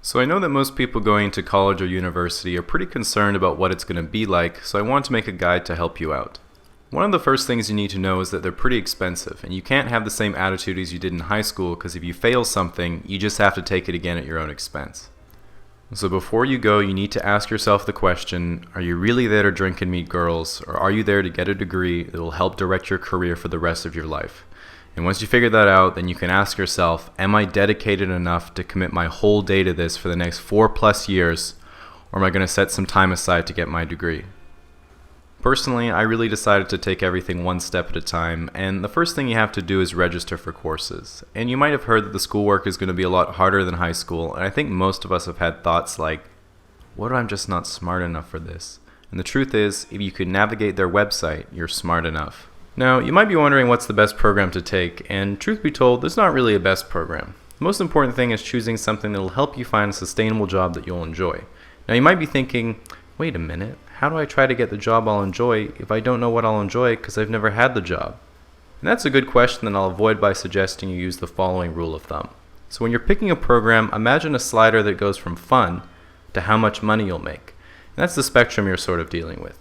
So I know that most people going to college or university are pretty concerned about what it's going to be like, so I want to make a guide to help you out. One of the first things you need to know is that they're pretty expensive, and you can't have the same attitude as you did in high school because if you fail something, you just have to take it again at your own expense. So before you go, you need to ask yourself the question, are you really there to drink and meet girls, or are you there to get a degree that will help direct your career for the rest of your life? And once you figure that out, then you can ask yourself, am I dedicated enough to commit my whole day to this for the next 4+ years, or am I going to set some time aside to get my degree? Personally, I really decided to take everything one step at a time, and the first thing you have to do is register for courses. And you might have heard that the schoolwork is going to be a lot harder than high school, and I think most of us have had thoughts like, what if I'm just not smart enough for this? And the truth is, if you can navigate their website, you're smart enough. Now, you might be wondering what's the best program to take, and truth be told, there's not really a best program. The most important thing is choosing something that will help you find a sustainable job that you'll enjoy. Now, you might be thinking, wait a minute, how do I try to get the job I'll enjoy if I don't know what I'll enjoy because I've never had the job? And that's a good question that I'll avoid by suggesting you use the following rule of thumb. So when you're picking a program, imagine a slider that goes from fun to how much money you'll make. And that's the spectrum you're sort of dealing with.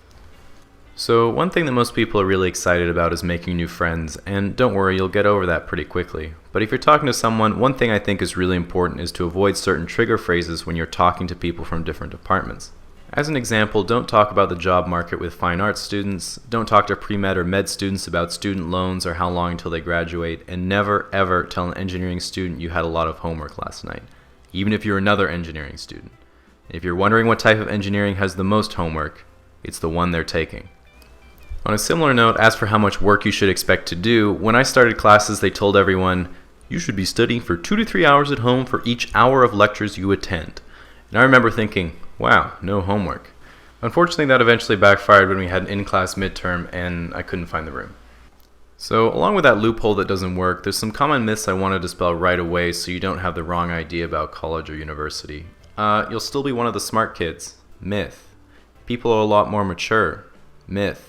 So one thing that most people are really excited about is making new friends, and don't worry, you'll get over that pretty quickly. But if you're talking to someone, one thing I think is really important is to avoid certain trigger phrases when you're talking to people from different departments. As an example, don't talk about the job market with fine arts students, don't talk to pre-med or med students about student loans or how long until they graduate, and never ever tell an engineering student you had a lot of homework last night, even if you're another engineering student. And if you're wondering what type of engineering has the most homework, it's the one they're taking. On a similar note, as for how much work you should expect to do, when I started classes they told everyone, you should be studying for 2 to 3 hours at home for each hour of lectures you attend. And I remember thinking, wow, no homework. Unfortunately, that eventually backfired when we had an in-class midterm and I couldn't find the room. So along with that loophole that doesn't work, there's some common myths I want to dispel right away so you don't have the wrong idea about college or university. You'll still be one of the smart kids. Myth. People are a lot more mature. Myth.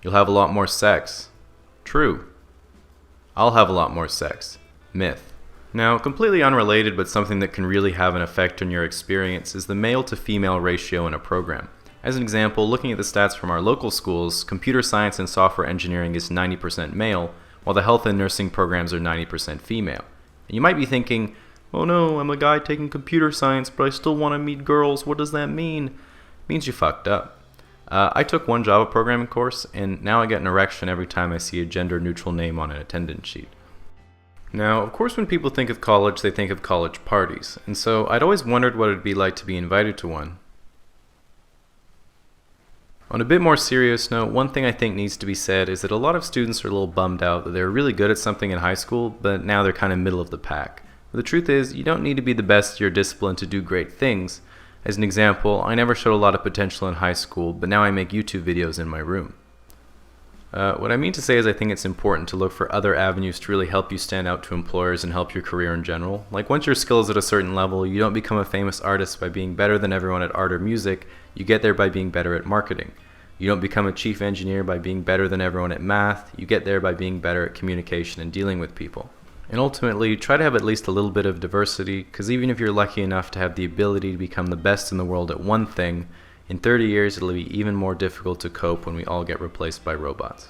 You'll have a lot more sex. True. I'll have a lot more sex. Myth. Now, completely unrelated but something that can really have an effect on your experience is the male to female ratio in a program. As an example, looking at the stats from our local schools, computer science and software engineering is 90% male, while the health and nursing programs are 90% female. And you might be thinking, oh no, I'm a guy taking computer science, but I still want to meet girls. What does that mean? It means you fucked up. I took one Java programming course, and now I get an erection every time I see a gender-neutral name on an attendance sheet. Now, of course, when people think of college, they think of college parties, and so I'd always wondered what it would be like to be invited to one. On a bit more serious note, one thing I think needs to be said is that a lot of students are a little bummed out that they were really good at something in high school, but now they're kind of middle of the pack. But the truth is, you don't need to be the best at your discipline to do great things. As an example, I never showed a lot of potential in high school, but now I make YouTube videos in my room. What I mean to say is I think it's important to look for other avenues to really help you stand out to employers and help your career in general. Like once your skill is at a certain level, you don't become a famous artist by being better than everyone at art or music, you get there by being better at marketing. You don't become a chief engineer by being better than everyone at math, you get there by being better at communication and dealing with people. And ultimately, try to have at least a little bit of diversity, because even if you're lucky enough to have the ability to become the best in the world at one thing, in 30 years it'll be even more difficult to cope when we all get replaced by robots.